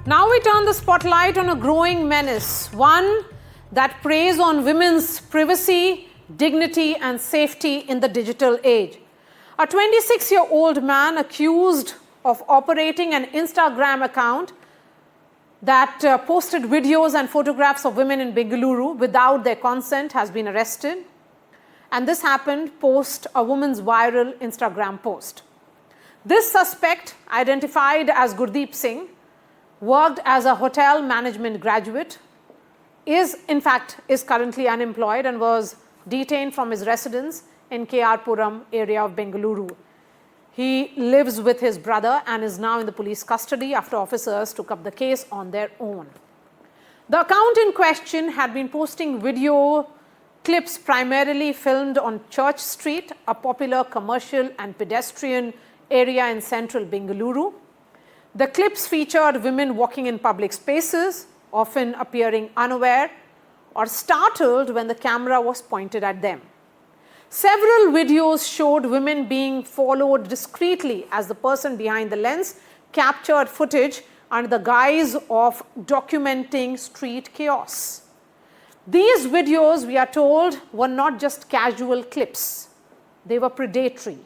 Now we turn the spotlight on a growing menace, one that preys on women's privacy, dignity and safety in the digital age. A 26-year-old man accused of operating an Instagram account that posted videos and photographs of women in Bengaluru without their consent has been arrested. And this happened post a woman's viral Instagram post. This suspect, identified as Gurdeep Singh, worked as a hotel management graduate, is currently unemployed and was detained from his residence in KR Puram area of Bengaluru. He lives with his brother and is now in the police custody after officers took up the case on their own. The account in question had been posting video clips primarily filmed on Church Street, a popular commercial and pedestrian area in central Bengaluru. The clips featured women walking in public spaces, often appearing unaware or startled when the camera was pointed at them. Several videos showed women being followed discreetly as the person behind the lens captured footage under the guise of documenting street chaos. These videos, we are told, were not just casual clips. They were predatory,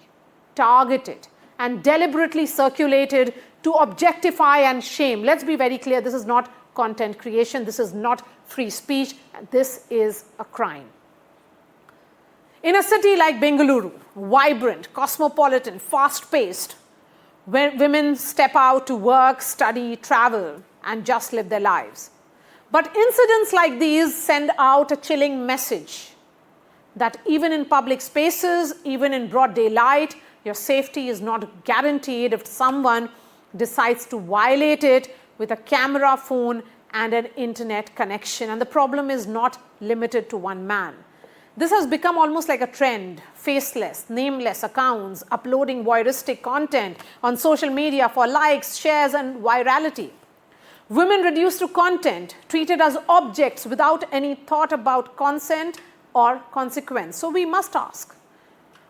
targeted, and deliberately circulated to objectify and shame. Let's be very clear, this is not content creation, this is not free speech, and this is a crime. In a city like Bengaluru, vibrant, cosmopolitan, fast-paced, where women step out to work, study, travel, and just live their lives. But incidents like these send out a chilling message that even in public spaces, even in broad daylight, your safety is not guaranteed if someone decides to violate it with a camera, phone, and an internet connection. And the problem is not limited to one man. This has become almost like a trend, faceless, nameless accounts uploading voyeuristic content on social media for likes, shares, and virality. Women reduced to content, treated as objects without any thought about consent or consequence. So we must ask,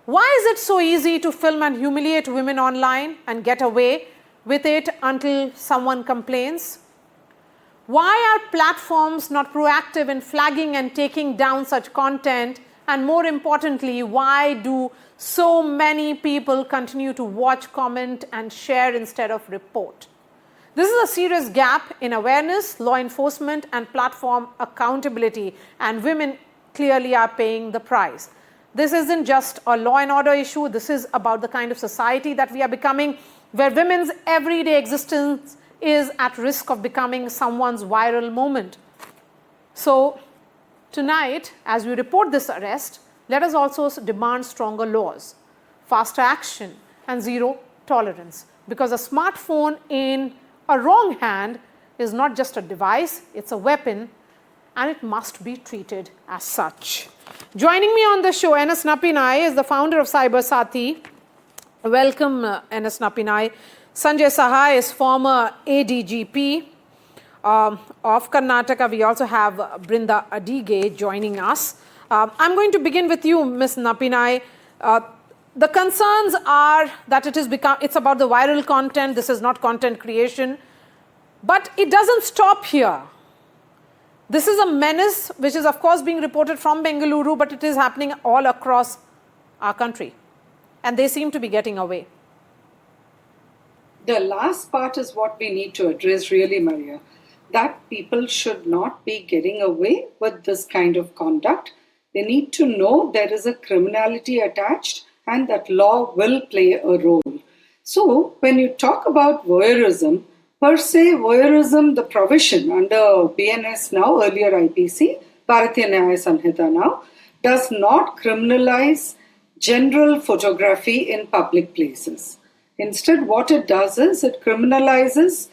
why is it so easy to film and humiliate women online and get away with it until someone complains? Why are platforms not proactive in flagging and taking down such content? And more importantly, why do so many people continue to watch, comment, and share instead of report? This is a serious gap in awareness, law enforcement, and platform accountability, and women clearly are paying the price. This isn't just a law and order issue, this is about the kind of society that we are becoming, where women's everyday existence is at risk of becoming someone's viral moment. So tonight, as we report this arrest, let us also demand stronger laws, faster action, and zero tolerance. Because a smartphone in a wrong hand is not just a device, it's a weapon, and it must be treated as such. Joining me on the show, NS Napinai is the founder of Cyber Sathi. Welcome, NS Napinai. Sanjay Saha is former ADGP of Karnataka. We also have Brinda Adige joining us. I'm going to begin with you, Ms. Napinai. The concerns are that it's about the viral content. This is not content creation. But it doesn't stop here. This is a menace which is of course being reported from Bengaluru, but it is happening all across our country. And they seem to be getting away. The last part is what we need to address really, Maria, that people should not be getting away with this kind of conduct. They need to know there is a criminality attached and that law will play a role. So when you talk about voyeurism, per se voyeurism, the provision under BNS now, earlier IPC, Bharatiya Nyaya Sanhita now, does not criminalize general photography in public places. Instead, what it does is it criminalizes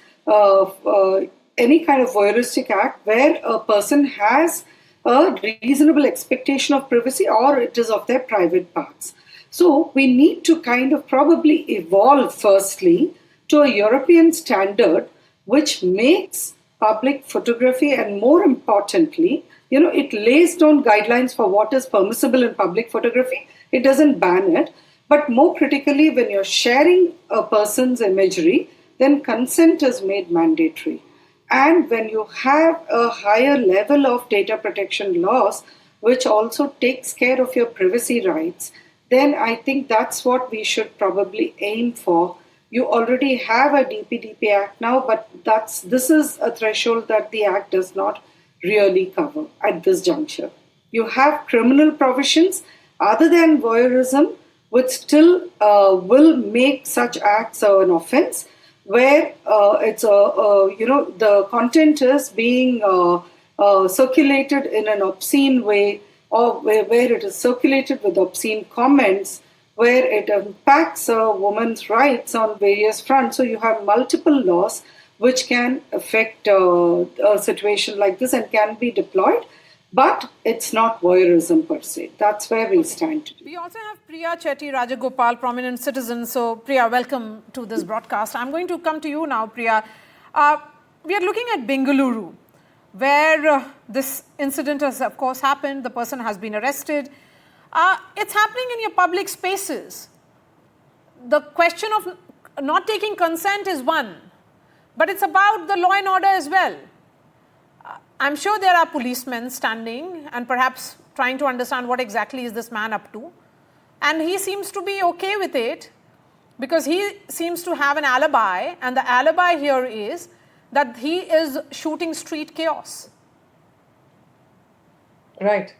any kind of voyeuristic act where a person has a reasonable expectation of privacy or it is of their private parts. So we need to kind of probably evolve firstly to a European standard which makes public photography, and more importantly, it lays down guidelines for what is permissible in public photography. It doesn't ban it. But more critically, when you're sharing a person's imagery, then consent is made mandatory. And when you have a higher level of data protection laws, which also takes care of your privacy rights, then I think that's what we should probably aim for. You already have a DPDP Act now, but this is a threshold that the Act does not really cover at this juncture. You have criminal provisions other than voyeurism, which still will make such acts an offense, where it's the content is being circulated in an obscene way, or where it is circulated with obscene comments, where it impacts a woman's rights on various fronts. So you have multiple laws which can affect a situation like this and can be deployed, but it's not voyeurism per se. That's where we stand today. We also have Priya Chetty Rajagopal, prominent citizen. So, Priya, welcome to this broadcast. I'm going to come to you now, Priya. We are looking at Bengaluru, where this incident has, of course, happened. The person has been arrested. It's happening in your public spaces. The question of not taking consent is one, but it's about the law and order as well. I'm sure there are policemen standing and perhaps trying to understand what exactly is this man up to. And he seems to be okay with it because he seems to have an alibi. And the alibi here is that he is shooting street chaos. Right.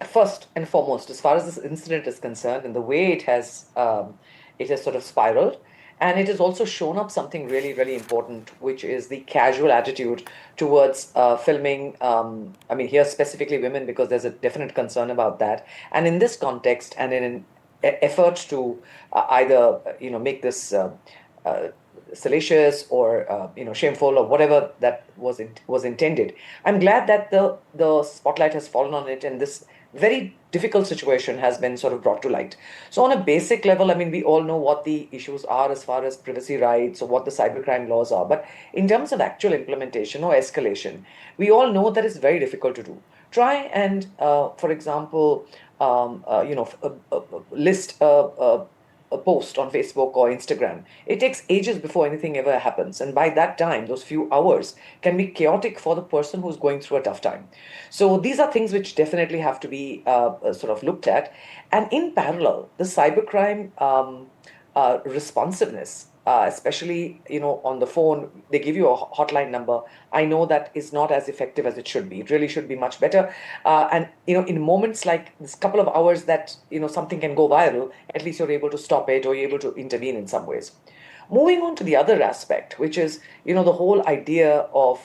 First and foremost, as far as this incident is concerned and the way it has sort of spiraled, and it has also shown up something really, really important, which is the casual attitude towards filming, here specifically women, because there's a definite concern about that. And in this context, and in an effort to either, make this salacious or, shameful or whatever that was intended, I'm glad that the spotlight has fallen on it, and this very difficult situation has been sort of brought to light. So on a basic level, we all know what the issues are as far as privacy rights or what the cybercrime laws are. But in terms of actual implementation or escalation, we all know that it's very difficult to do. Try and, for example, list a post on Facebook or Instagram. It takes ages before anything ever happens. And by that time, those few hours can be chaotic for the person who's going through a tough time. So these are things which definitely have to be sort of looked at. And in parallel, the cybercrime responsiveness, especially, on the phone, they give you a hotline number. I know that is not as effective as it should be. It really should be much better. And, in moments like this couple of hours that, something can go viral, at least you're able to stop it or you're able to intervene in some ways. Moving on to the other aspect, which is, the whole idea of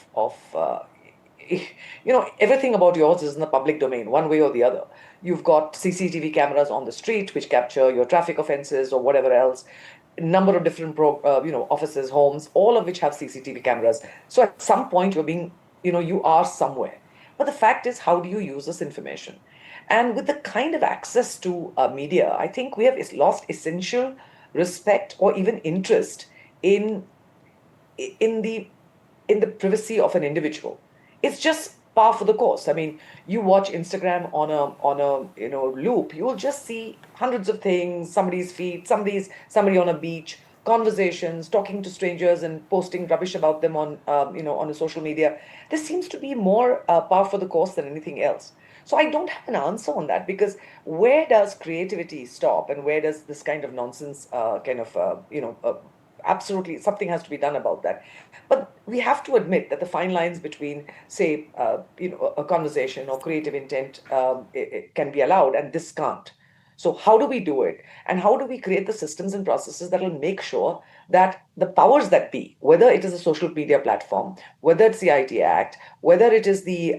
everything about yours is in the public domain, one way or the other. You've got CCTV cameras on the street which capture your traffic offenses or whatever else. A number of different offices, homes, all of which have CCTV cameras. So at some point you are somewhere. But the fact is, how do you use this information? And with the kind of access to media, I think we have lost essential respect or even interest in the privacy of an individual. It's just par for the course. You watch Instagram on a loop, you will just see hundreds of things, somebody's feed, somebody on a beach, conversations, talking to strangers and posting rubbish about them on a social media. This seems to be more par for the course than anything else. So I don't have an answer on that, because where does creativity stop and where does this kind of nonsense absolutely something has to be done about that. But we have to admit that the fine lines between, say, a conversation or creative intent it can be allowed, and this can't. So how do we do it? And how do we create the systems and processes that will make sure that the powers that be, whether it is a social media platform, whether it's the IT Act, whether it is the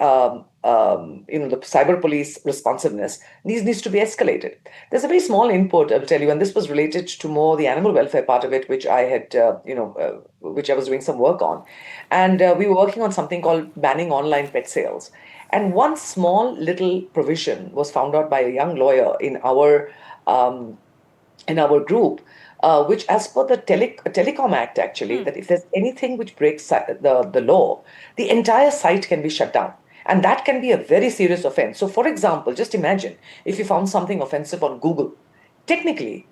the cyber police responsiveness, these needs to be escalated. There's a very small input, I'll tell you, and this was related to more the animal welfare part of it, which I had, which I was doing some work on. And we were working on something called banning online pet sales. And one small little provision was found out by a young lawyer in our group, which, as per the Telecom Act, actually, that if there's anything which breaks the law, the entire site can be shut down. And that can be a very serious offense. So, for example, just imagine if you found something offensive on Google. Technically,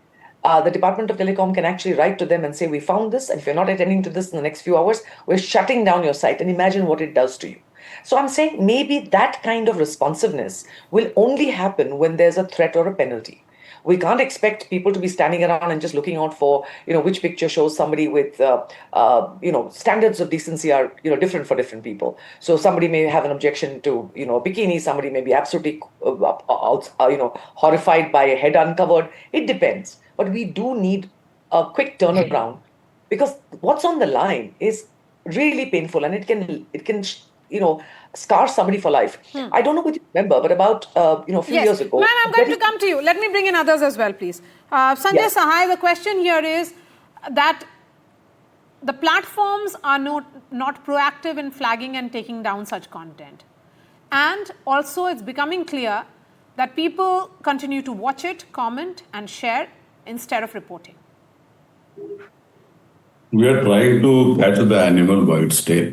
the Department of Telecom can actually write to them and say, we found this, and if you're not attending to this in the next few hours, we're shutting down your site. And imagine what it does to you. So I'm saying maybe that kind of responsiveness will only happen when there's a threat or a penalty. We can't expect people to be standing around and just looking out for, which picture shows somebody with, standards of decency are, different for different people. So somebody may have an objection to, a bikini. Somebody may be absolutely, horrified by a head uncovered. It depends. But we do need a quick turnaround because what's on the line is really painful, and it can scar somebody for life. I don't know what you remember, but about a few years ago. Ma'am, I'm going to come to you. Let me bring in others as well, please. Sanjay Sahai, the question here is that the platforms are not proactive in flagging and taking down such content. And also it's becoming clear that people continue to watch it, comment and share instead of reporting. We are trying to catch the animal by its tail.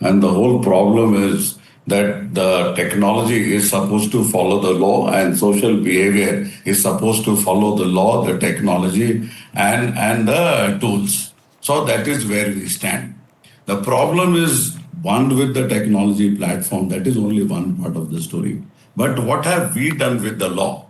And the whole problem is that the technology is supposed to follow the law and social behavior is supposed to follow the law, the technology, and the tools. So that is where we stand. The problem is one with the technology platform. That is only one part of the story. But what have we done with the law?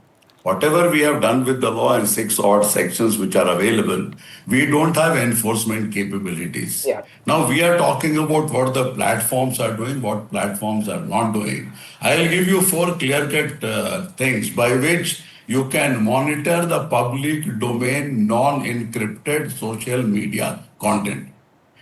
Whatever we have done with the law and 6 odd sections which are available, we don't have enforcement capabilities. Yeah. Now we are talking about what the platforms are doing, what platforms are not doing. I'll give you 4 clear-cut things by which you can monitor the public domain non-encrypted social media content.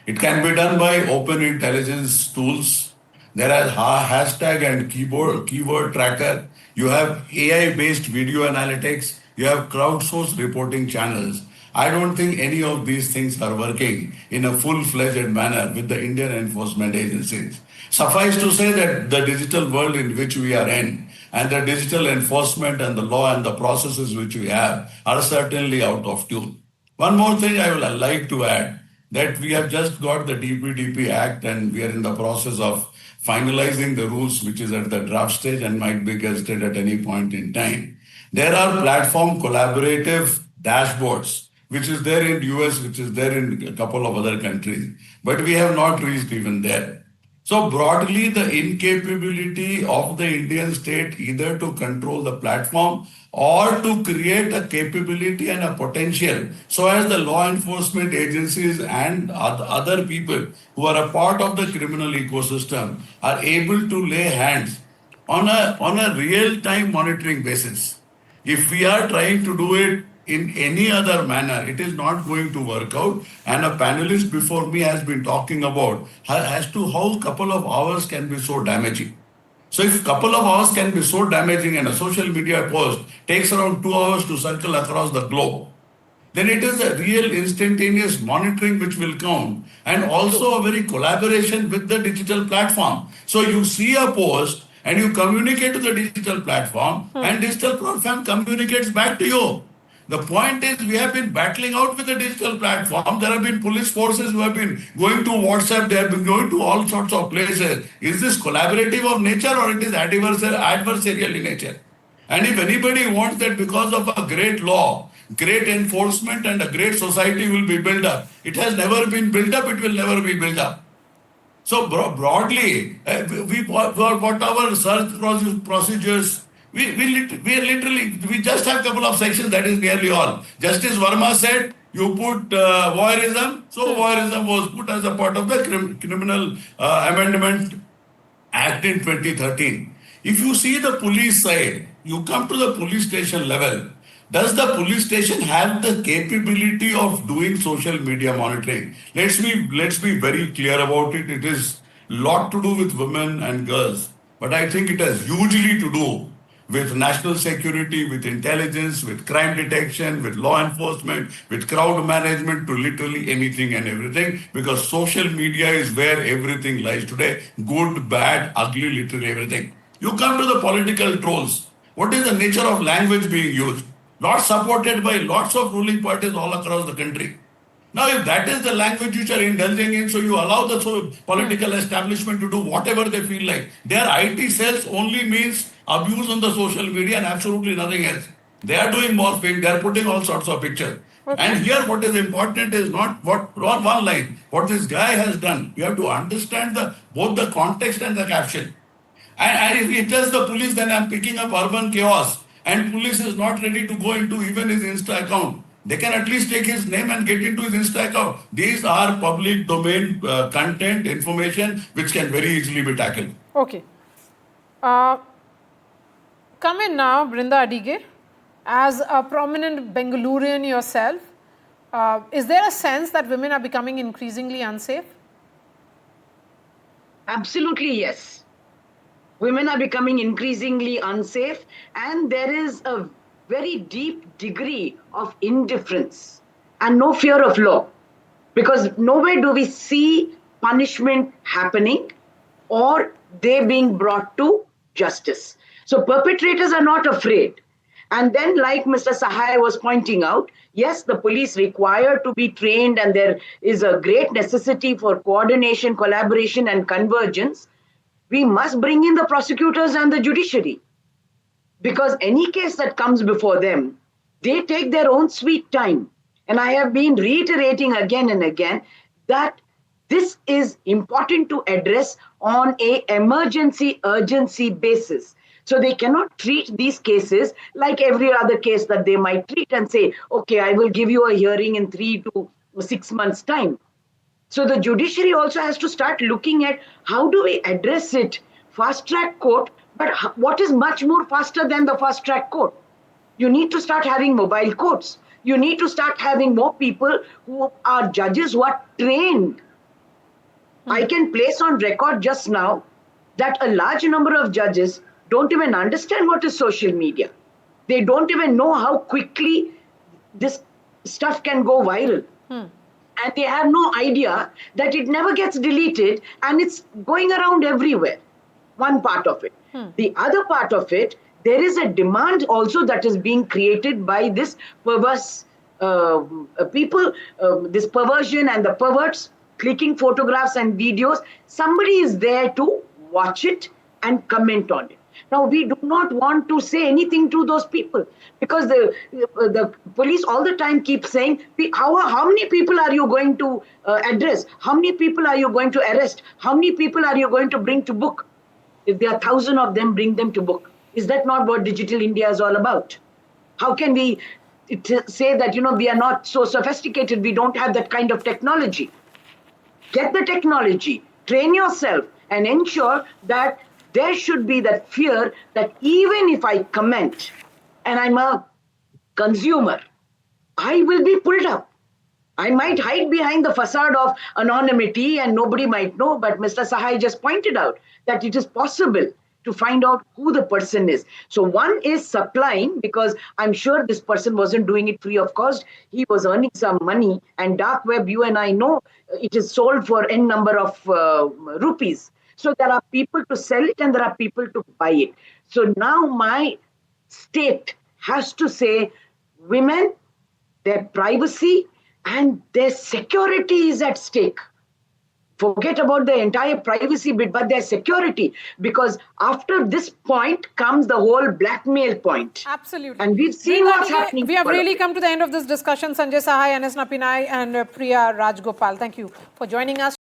It can be done by open intelligence tools. There are hashtag and keyword tracker. You have AI-based video analytics. You have crowdsourced reporting channels. I don't think any of these things are working in a full-fledged manner with the Indian enforcement agencies. Suffice to say that the digital world in which we are in and the digital enforcement and the law and the processes which we have are certainly out of tune. One more thing I would like to add, that we have just got the DPDP Act and we are in the process of finalizing the rules, which is at the draft stage and might be gazetted at any point in time. There are platform collaborative dashboards, which is there in US, which is there in a couple of other countries, but we have not reached even there. So broadly, the incapability of the Indian state either to control the platform or to create a capability and a potential so as the law enforcement agencies and other people who are a part of the criminal ecosystem are able to lay hands on a real-time monitoring basis. If we are trying to do it in any other manner, it is not going to work out. And a panelist before me has been talking about as to how a couple of hours can be so damaging. So if a couple of hours can be so damaging and a social media post takes around 2 hours to circle across the globe, then it is a real instantaneous monitoring which will count and also a very collaboration with the digital platform. So you see a post and you communicate to the digital platform and digital platform communicates back to you. The point is we have been battling out with the digital platform. There have been police forces who have been going to WhatsApp. They have been going to all sorts of places. Is this collaborative of nature or it is adversarial in nature? And if anybody wants that because of a great law, great enforcement and a great society will be built up, it has never been built up, it will never be built up. So broadly, what our search procedures, we just have a couple of sections, that is nearly all. Justice Verma said, you put voyeurism, so voyeurism was put as a part of the Criminal Amendment Act in 2013. If you see the police side, you come to the police station level, does the police station have the capability of doing social media monitoring? Let's be very clear about it. It is a lot to do with women and girls, but I think it has hugely to do with national security, with intelligence, with crime detection, with law enforcement, with crowd management, to literally anything and everything, because social media is where everything lies today. Good, bad, ugly, literally everything. You come to the political trolls. What is the nature of language being used? Not supported by lots of ruling parties all across the country. Now, if that is the language which you are indulging in, so you allow the political establishment to do whatever they feel like. Their IT cells only means abuse on the social media and absolutely nothing else. They are doing morphing, they are putting all sorts of pictures. And here, what is important is not one line. What this guy has done. You have to understand both the context and the caption. And if he tells the police, then I'm picking up urban chaos, and police is not ready to go into even his Insta account, they can at least take his name and get into his Insta account. These are public domain content, information, which can very easily be tackled. Okay. Come in now, Brinda Adige. As a prominent Bengalurian yourself, is there a sense that women are becoming increasingly unsafe? Absolutely, yes. Women are becoming increasingly unsafe, and there is a very deep degree of indifference and no fear of law, because nowhere do we see punishment happening or they being brought to justice. So perpetrators are not afraid. And then, like Mr. Sahai was pointing out, yes, the police require to be trained, and there is a great necessity for coordination, collaboration, and convergence. We must bring in the prosecutors and the judiciary, because any case that comes before them, they take their own sweet time. And I have been reiterating again and again that this is important to address on an emergency urgency basis. So they cannot treat these cases like every other case that they might treat and say, okay, I will give you a hearing in 3 to 6 months' time. So the judiciary also has to start looking at how do we address it. Fast track court, but what is much more faster than the fast track court? You need to start having mobile courts. You need to start having more people who are judges who are trained. I can place on record just now that a large number of judges don't even understand what is social media. They don't even know how quickly this stuff can go viral. And they have no idea that it never gets deleted and it's going around everywhere. One part of it. The other part of it, there is a demand also that is being created by this perverse people, this perversion and the perverts clicking photographs and videos. Somebody is there to watch it and comment on it. Now, we do not want to say anything to those people, because the police all the time keep saying, how many people are you going to address? How many people are you going to arrest? How many people are you going to bring to book? If there are 1,000 of them, bring them to book. Is that not what Digital India is all about? How can we say that, we are not so sophisticated, we don't have that kind of technology? Get the technology, train yourself, and ensure that there should be that fear that even if I comment and I'm a consumer, I will be pulled up. I might hide behind the facade of anonymity and nobody might know, but Mr. Sahai just pointed out that it is possible to find out who the person is. So one is supplying, because I'm sure this person wasn't doing it free of cost. He was earning some money, and dark web, you and I know, it is sold for n number of rupees. So there are people to sell it and there are people to buy it. So now my state has to say, women, their privacy and their security is at stake. Forget about the entire privacy bit, but their security, because after this point comes the whole blackmail point. Absolutely. And we've seen what's happening. We have really come to the end of this discussion. Sanjay Sahai, NS Napinai and Priya Rajgopal. Thank you for joining us.